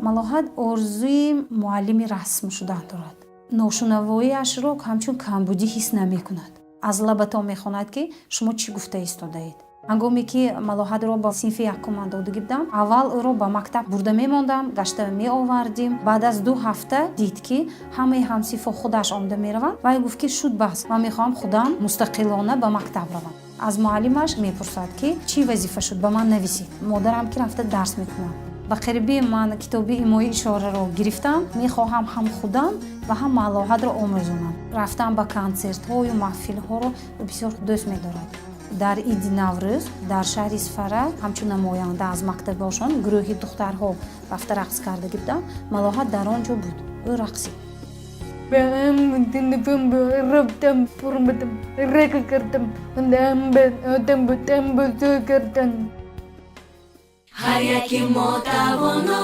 малоҳат орзуи муаллими расм шудан дорад. ношунавоиашро ҳамчун камбудӣ ҳис намекунад. аз лабатон мехонад ки шумо чӣ гуфта истодаед. ҳангоме ки малоҳатро ба синфи якум ман додагӣ будам, аввал ӯро ба мактаб бурда мемондам, гашта меовардим. баъд аз 2 ҳафта дид ки ҳамаи ҳамсинфо худаш омада мераванд. вай гуфт ки шуд бас, ман мехоҳам худам мустақилона ба мактаб равам. аз муаллимаш мепурсад ки чӣ вазифа шуд, ба ман нависед. модарам ки рафта дарс мекунад. ба қарибӣ ман китоби имои ишораро гирифтам. мехоҳам ҳам худам ва ҳам малоҳатро омӯзонам. рафтан ба консертҳою маҳфилҳоро бисёр дӯст медорад. дар иди наврӯз дар шаҳри Сфара ҳамчун намоянда аз мактабошон гурӯҳи духтарҳо рафта рақс кардагӣ буданд. малоҳат дар он ҷо буд. ӯ рақсид. Рафтам, пурмадам, река кардам, кардам. Ҳар яки мо тавоно